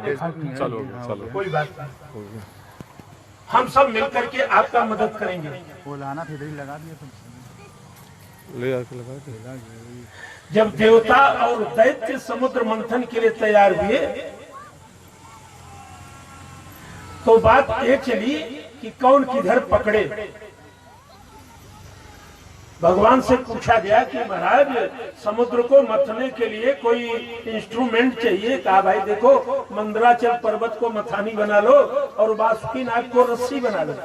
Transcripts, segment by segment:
देखा चलो चलो कोई बात नहीं, हम सब मिलकर के आपका मदद करेंगे। वो लाना फिर ही लगा दिया तुम ले आके लगा के जब देवता और दैत्य समुद्र मंथन के लिए तैयार हुए तो बात ये चली कि कौन किधर पकड़े। भगवान से पूछा गया कि महाराज समुद्र को मथने के लिए कोई इंस्ट्रूमेंट चाहिए। कहा भाई देखो मंदराचल पर्वत को मथानी बना लो और बासुकीनाथ को रस्सी बना लो।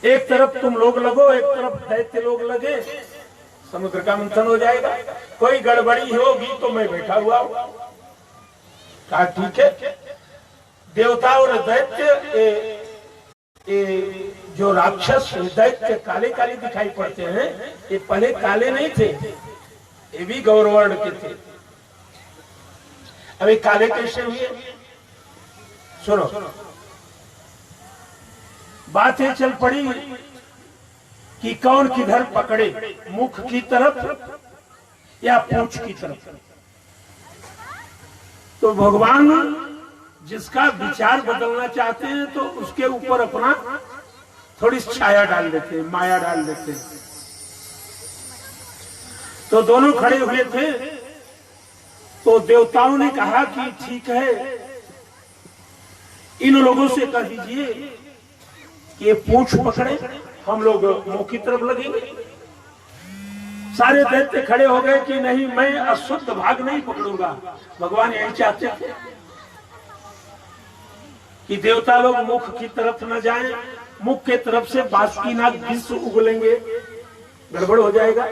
एक तरफ तुम लोग लगो, एक तरफ दैत्य लोग लगे, समुद्र का मंथन हो जाएगा। कोई गड़बड़ी होगी तो मैं बैठा हुआ हूं। कहा ठीक है। देवता और दैत्य जो राक्षस दैत्य काले काले दिखाई पड़ते हैं, ये पहले काले नहीं थे, ये भी गौरवर्ण के थे। अभी काले कैसे हुए सुनो। बात ये चल पड़ी कि कौन किधर पकड़े, मुख की तरफ या पूंछ की तरफ। तो भगवान जिसका विचार बदलना चाहते हैं तो उसके ऊपर अपना थोड़ी छाया डाल देते हैं, माया डाल देते हैं। तो दोनों खड़े हुए थे तो देवताओं ने कहा कि ठीक है, इन लोगों से कह दीजिए कि ये पूंछ पकड़े, हम लोग मुंह की तरफ लगेंगे। सारे दैत्य खड़े हो गए कि नहीं, मैं अशुद्ध भाग नहीं पकड़ूंगा। भगवान यही चाहते थे कि देवता लोग मुख की तरफ न जाएं, मुख के तरफ से बासुकीनाथ विष उगलेंगे, गड़बड़ हो जाएगा।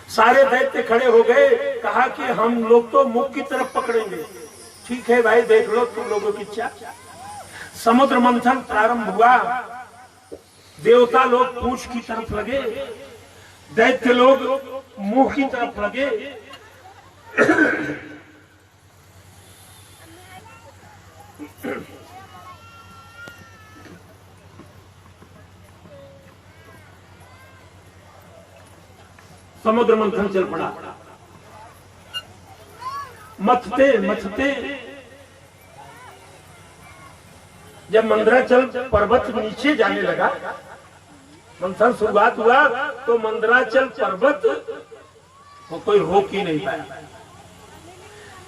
सारे दैत्य खड़े हो गए, कहा कि हम लोग तो मुख की तरफ पकड़ेंगे। ठीक है भाई, देख लो तुम लोगों की इच्छा। समुद्र मंथन प्रारंभ हुआ। देवता लोग पूंछ की तरफ लगे, दैत्य लोग मुंह की तरफ लगे। समुद्र मंथन चल पड़ा। मथते मथते जब मंदराचल पर्वत नीचे जाने लगा, मंथन शुरुआत हुआ तो मंदराचल पर्वत को कोई रोक ही नहीं पाया।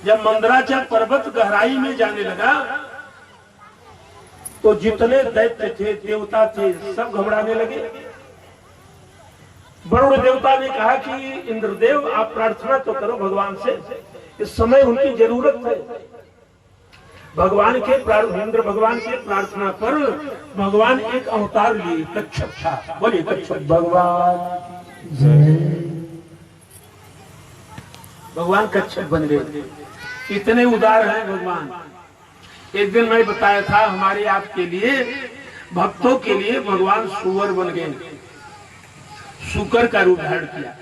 जब मंदराचल पर्वत गहराई में जाने लगा तो जितने दैत्य थे, देवता थे, सब घबराने लगे। वरुण देवता ने कहा कि इंद्रदेव आप प्रार्थना तो करो भगवान से, इस समय उनकी जरूरत है। भगवान के इंद्र भगवान के प्रार्थना पर भगवान एक अवतार लिए, कच्छप था। बोलिए कच्छप भगवान जय। भगवान कच्छप बन गए। इतने उदार हैं भगवान। एक दिन मैं बताया था, हमारे आपके लिए भक्तों के लिए भगवान सुअर बन गए, शुकर का रूप धारण किया।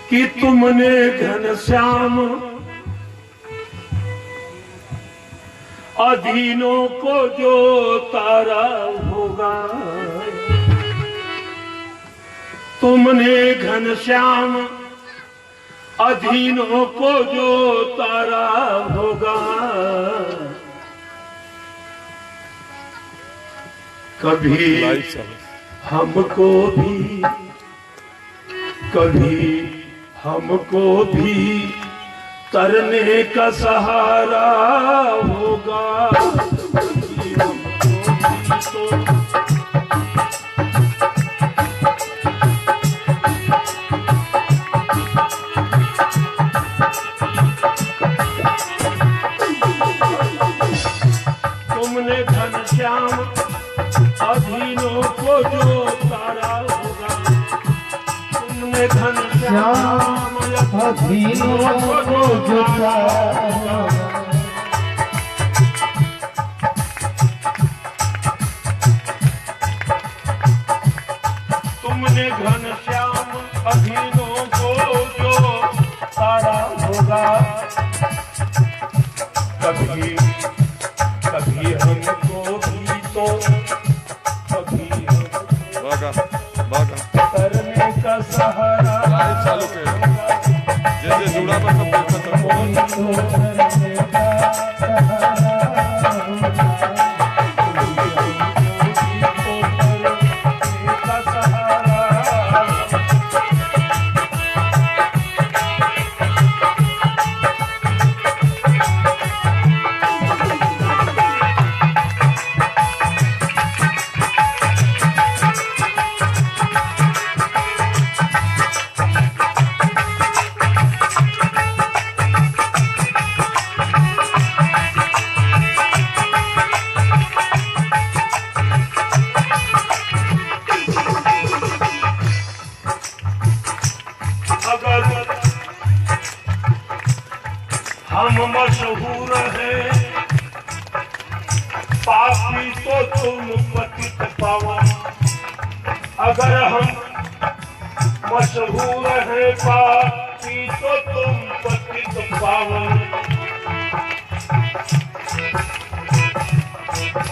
कि तुमने घनश्याम अधीनों को जो तारा होगा, तुमने घनश्याम अधीनों को जो तारा होगा, कभी हमको भी, कभी हमको भी तरने का सहारा होगा। तुमने घनश्याम अधीनों को जो तारा होगा, तुमने घनश्याम अधीनों को जो तारा होगा, तुमने घनश्याम अधीनों को जो तारा होगा, कभी कभी हमको भी तो कभी बागा बागा करने का सहारा लाइव चालू के जे जुड़ा पर सब देखत रहो करने का सहारा अगर हम मशहूर हैं पापी तो तुम पतित पावन। अगर हम मशहूर हैं पापी तो तुम पतित पावन।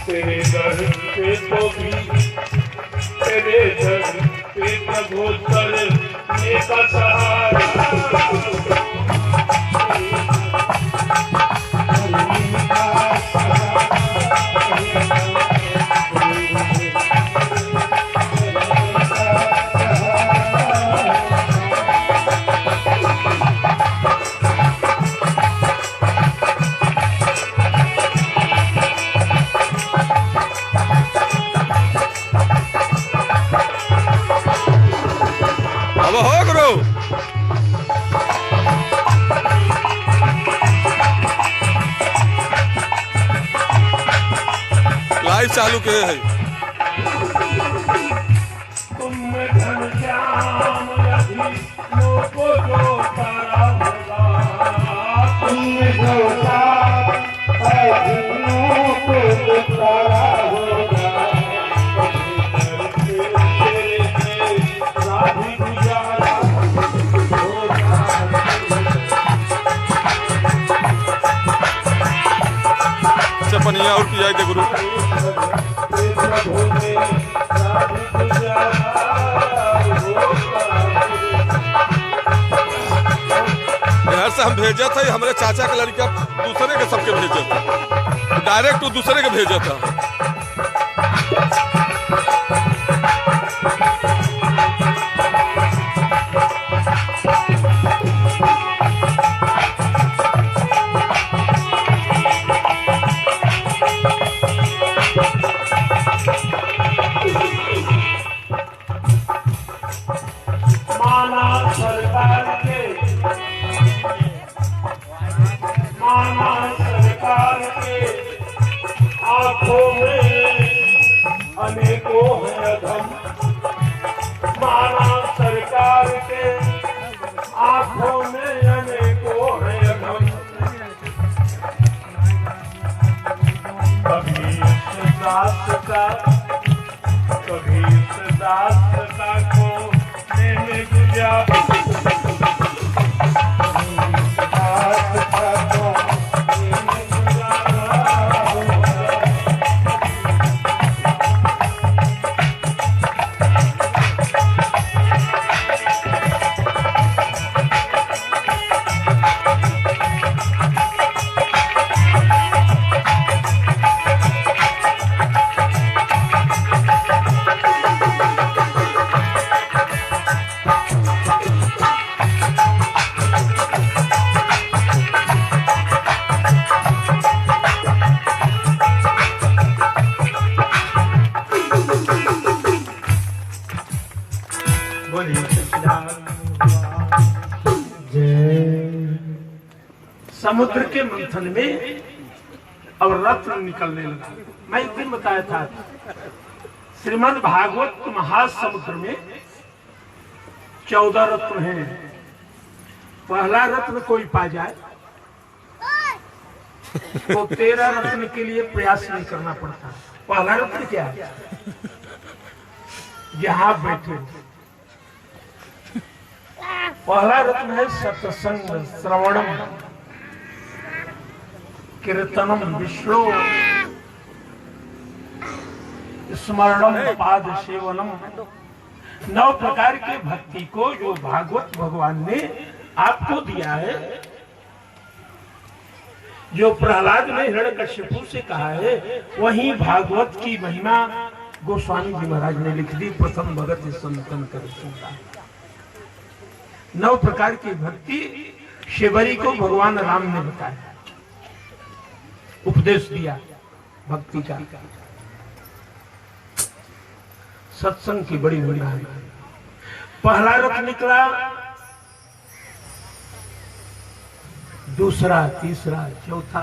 तेरे दर पे तो भी तेरे दर पे प्रभु करने का सहारा अब हो गुरु लाइव चालू के है तुम में धन श्याम अधीनों को जो तारा होगा। तुम में धन अधीनों को जो तारा होगा। राधि गुजारा होगा। चपनिया और पिया दे गुरु यार से हम भेजा था हमारे चाचा के लड़का दूसरे के सबके भेजा था डायरेक्ट तो दूसरे के भेजा था माना सरकार के आंखों में अनेकों है अधम। माना सरकार के आंखों में अनेकों है अधम। कभी इस दास का कभी इस दास का को मैंने गुजारा। समुद्र के मंथन में और रत्न निकलने लगा। मैं एक दिन बताया था श्रीमद् भागवत महासमुद्र में 14 रत्न हैं। पहला रत्न कोई पा जाए तो 13 रत्न के लिए प्रयास नहीं करना पड़ता। पहला रत्न क्या है? यहाँ बैठे पहला रत्न है सत्संग श्रवणम कीर्तनम विष्णु। स्मरणम पाद सेवनम। 9 प्रकार के भक्ति को जो भागवत भगवान ने आपको दिया है, जो प्रहलाद ने हिरण्यकश्यपु से कहा है, वही भागवत की महिमा गोस्वामी जी महाराज ने लिख दी। प्रथम भगत संतन कर सुनता। 9 प्रकार की भक्ति शिवरी को भगवान राम ने बताया, उपदेश दिया भक्ति का। सत्संग की बड़ी महिमा है। पहला रथ निकला, दूसरा, तीसरा, चौथा,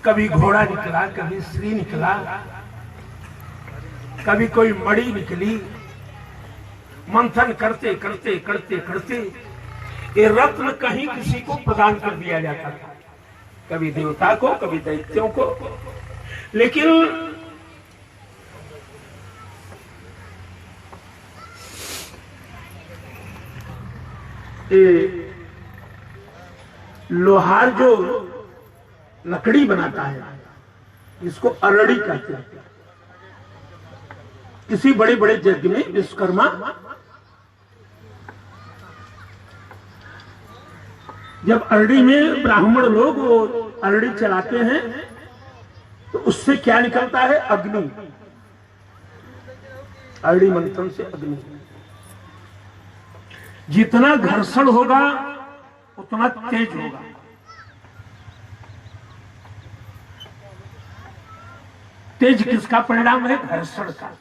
कभी घोड़ा निकला, कभी श्री निकला, कभी कोई मणि निकली। मंथन करते करते करते करते ये रत्न कहीं किसी को प्रदान कर दिया जाता था, कभी देवता को, कभी दैत्यों को। लेकिन ये लोहार जो लकड़ी बनाता है, इसको अरड़ी कहते हैं। किसी बड़े बड़े यज्ञ में विश्वकर्मा जब अरड़ी में ब्राह्मण लोग वो अरड़ी चलाते हैं तो उससे क्या निकलता है? अग्नि। अरड़ी मंथन से अग्नि। जितना घर्षण होगा उतना तेज होगा। तेज किसका परिणाम है? घर्षण का।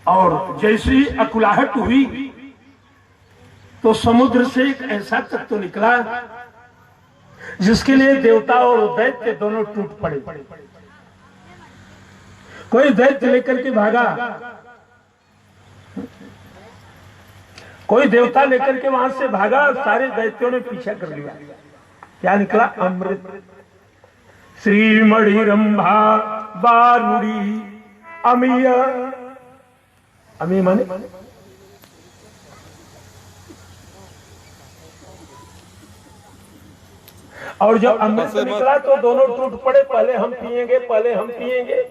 और जैसे ही अकुलाहट हुई तो समुद्र से एक ऐसा तत्व निकला जिसके लिए देवता और दैत्य दोनों टूट पड़े। कोई दैत्य लेकर के भागा, कोई देवता लेकर के वहां से भागा, सारे दैत्यों ने पीछा कर लिया। क्या निकला? अमृत। श्रीमणि रंभा बारुड़ी अमीय। अमी माने और जब अमृत निकला तो दोनों टूट पड़े। पहले हम पिएंगे, पहले हम पिएंगे।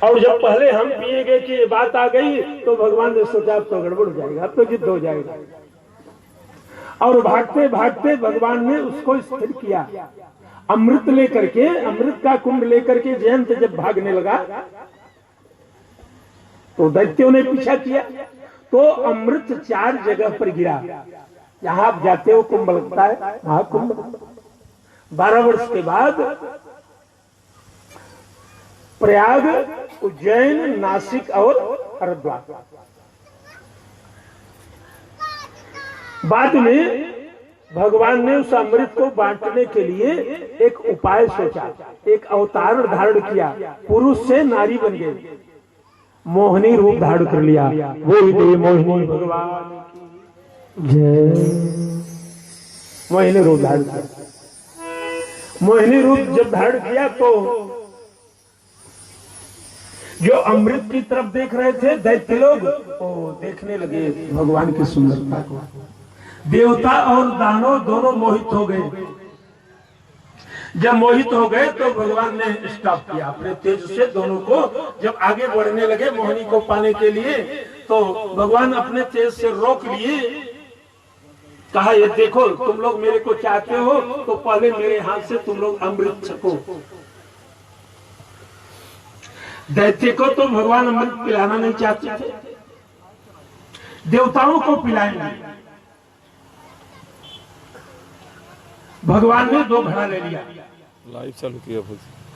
और जब पहले हम पिएंगे की ये बात आ गई तो भगवान ने सोचा अब तो गड़बड़ हो जाएगा, अब तो युद्ध हो जाएगा। और भागते भागते भगवान ने उसको स्थिर किया। अमृत लेकर के, अमृत का कुंड लेकर के जयंत जब भागने लगा तो दैत्यों ने पीछा किया। तो अमृत 4 जगह पर गिरा। जहां आप जाते हो कुंभ लगता है, वहां कुंभ। 12 वर्ष के बाद प्रयाग, उज्जैन, नासिक और हरिद्वार। बाद में भगवान ने उस अमृत को बांटने के लिए एक उपाय सोचा, एक अवतार धारण किया। पुरुष से नारी बन गए, मोहिनी रूप धारण कर लिया। वो भी मोहिनी भगवान जय। मोहिनी रूप धारण किया। मोहिनी रूप जब धारण किया तो जो अमृत की तरफ देख रहे थे दैत्य लोग, वो देखने लगे भगवान की सुंदरता को। देवता और दानव दोनों मोहित हो गए। जब मोहित हो गए तो भगवान ने स्टॉप किया अपने तेज से दोनों को। जब आगे बढ़ने लगे मोहिनी को पाने के लिए तो भगवान अपने तेज से रोक लिए। कहा ये देखो, तुम लोग मेरे को चाहते हो तो पहले मेरे हाथ से तुम लोग अमृत छको। दैत्य को तो भगवान अमृत पिलाना नहीं चाहते थे, देवताओं को पिलाएंगे। भगवान ने 2 घड़ा ले लिया, लाइव चालू किया।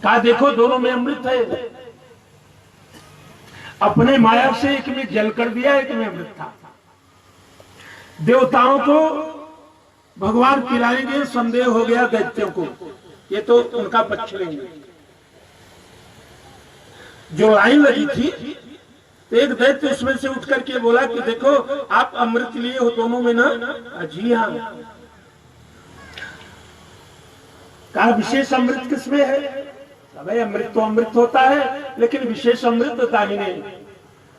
कहा देखो दोनों में अमृत है। अपने माया से एक में जल कर दिया, एक में अमृत था। देवताओं को भगवान पिलाएंगे, संदेह हो गया दैत्यों को, ये तो उनका पक्ष लेंगे। जो लाइन लगी थी तो एक दैत्य उसमें से उठ करके बोला कि देखो आप अमृत लिए हो दोनों में ना? जी हाँ। कहा विशेष अमृत किसमें है? भाई अमृत तो अमृत होता है, लेकिन विशेष अमृत दाहिने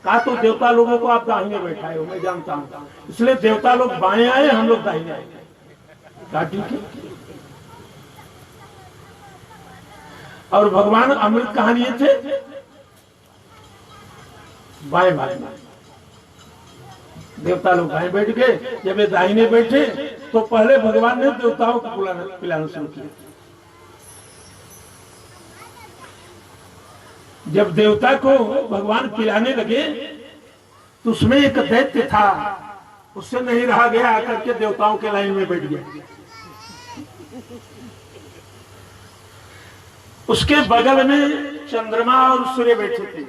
कहा तो देवता लोगों को आप दाहिने बैठाए हो, मैं जानता हूं, इसलिए देवता लोग बाएं आए, हम लोग दाहिने आए। कहा ठीक है। और भगवान अमृत कहां लिए थे? बाएं भाग में। देवता लोग बाएं बैठ गए, जब ये दाहिने बैठे तो पहले भगवान ने देवताओं को पिलाना शुरू किया। जब देवता को भगवान पिलाने लगे तो उसमें एक दैत्य था, उससे नहीं रहा गया, आकर के देवताओं के लाइन में बैठ गया। उसके बगल में चंद्रमा और सूर्य बैठे थे।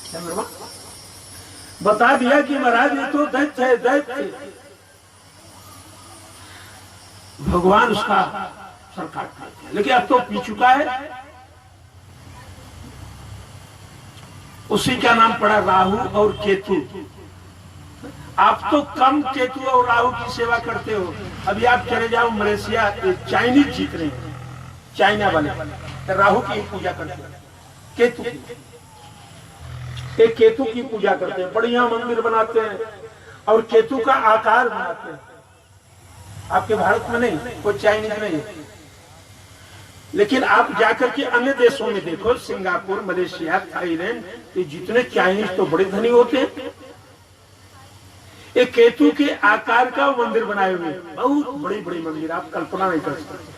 चंद्रमा बता दिया कि महाराज ये तो दैत्य है, दैत्य। भगवान उसका सर काट दिया, लेकिन अब तो पी चुका है। उसी का नाम पड़ा राहु और केतु। आप तो कम केतु और राहु की सेवा करते हो। अभी आप चले जाओ मलेशिया, चाइनीज जीत रहे हैं, चाइना वाले राहु की पूजा करते हैं, केतु की, एक केतु की पूजा करते हैं, बढ़िया मंदिर बनाते हैं और केतु का आकार बनाते हैं। आपके भारत में नहीं, कोई चाइनीज नहीं है, लेकिन आप जाकर के अन्य देशों में देखो, सिंगापुर, मलेशिया, थाईलैंड, ये जितने चाइनीज तो बड़े धनी होते हैं। एक केतु के आकार का मंदिर बनाए हुए, बहुत बड़ी बड़ी मंदिर, आप कल्पना नहीं कर सकते।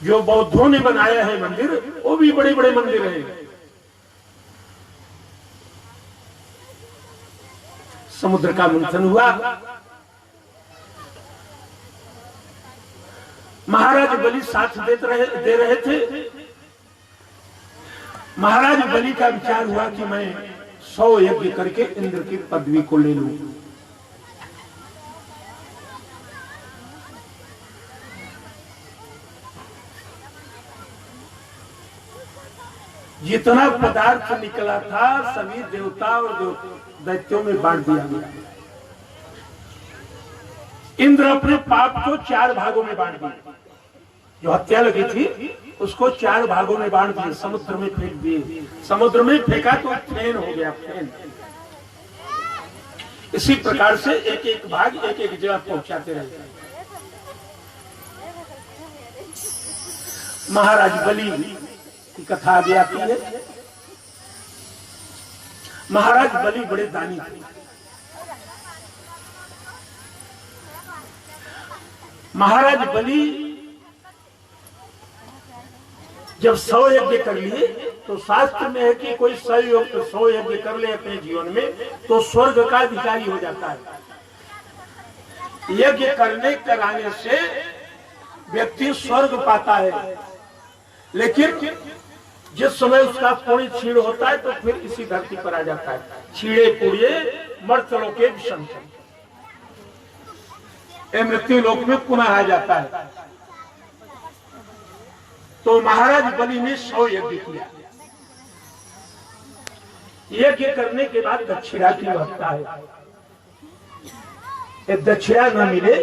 जो बौद्धों ने बनाया है मंदिर, वो भी बड़े बड़े मंदिर हैं। समुद्र का मंथन हुआ, महाराज बलि साथ दे रहे थे। महाराज बलि का विचार हुआ कि मैं 100 यज्ञ करके इंद्र की पदवी को ले लूं। जितना पदार्थ निकला था सभी देवता और दैत्यों में बांट दिया गया। इंद्र अपने पाप को 4 भागों में बांट दिया। जो हत्या लगी थी उसको 4 भागों में बांट दिए, समुद्र में फेंक दिए। समुद्र में फेंका तो फेन हो गया, फेन। इसी प्रकार से एक एक भाग एक एक जगह पहुंचाते रहे। महाराज बलि की कथा आगे आती है। महाराज बलि बड़े दानी थे। महाराज बलि जब 100 यज्ञ कर लिए तो शास्त्र में है कि कोई 100 यज्ञ कर ले अपने जीवन में तो स्वर्ग का अधिकारी हो जाता है। यज्ञ करने कराने से व्यक्ति स्वर्ग पाता है, लेकिन जिस समय उसका पुण्य क्षीण होता है तो फिर इसी धरती पर आ जाता है। छीड़े पुड़िए मर्तलों के विषंत, मृत्यु लोक में पुनः आ जाता है। तो महाराज बलि ने 100 यज्ञ किया। यज्ञ करने के बाद दक्षिणा की व्यवस्था है। यदि दक्षिणा न मिले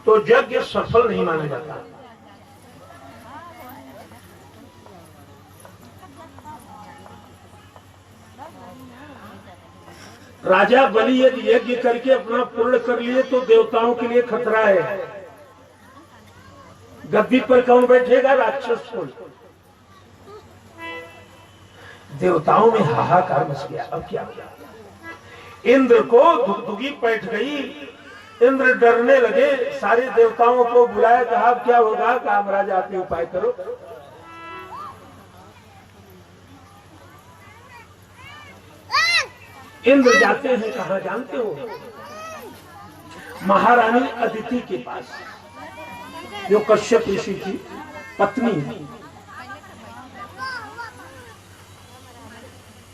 तो यज्ञ सफल नहीं माना जाता। राजा बलि यदि यज्ञ करके अपना पूर्ण कर लिए तो देवताओं के लिए खतरा है। गद्दी पर कौन बैठेगा? राक्षस को। देवताओं में हाहाकार मच गया। अब क्या किया? इंद्र को धुगधुगी बैठ गई। इंद्र डरने लगे, सारे देवताओं को बुलाया, कहा क्या होगा? कहा महाराज आप ही उपाय करो। इंद्र जाते हैं कहा जानते हो? महारानी अदिति के पास, जो कश्यप ऋषि की पत्नी है।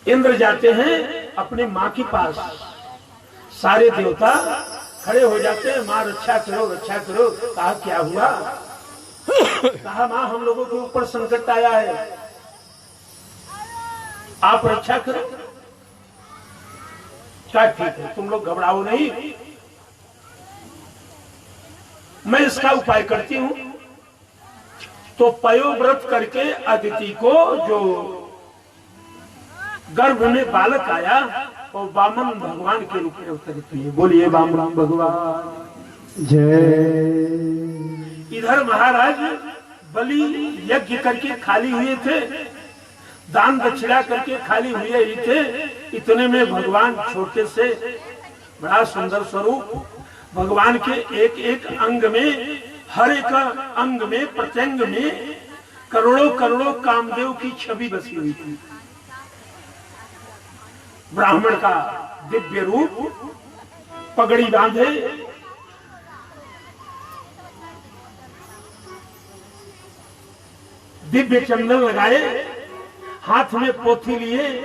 इंद्र जाते हैं अपने मां के पास। सारे देवता खड़े हो जाते हैं, मां रक्षा करो रक्षा करो। कहा क्या हुआ? कहा मां हम लोगों के ऊपर संकट आया है, आप रक्षा करो। क्या ठीक है, तुम लोग घबराओ नहीं, मैं इसका उपाय करती हूं। तो पयोव्रत करके अदिति को, जो गर्भ में बालक आया और वामन भगवान के रूप में अवतरित हुए। बोलिए वामन भगवान जय। इधर महाराज बलि यज्ञ करके खाली हुए थे, दान दक्षिणा करके खाली हुए ही थे। इतने में भगवान छोटे से बड़ा सुंदर स्वरूप, भगवान के एक एक अंग में, हर एक अंग में, प्रत्यंग में करोड़ों करोड़ों कामदेव की छवि बसी हुई थी। ब्राह्मण का दिव्य रूप, पगड़ी बांधे, दिव्य चंदन लगाए, हाथ में पोथी लिए,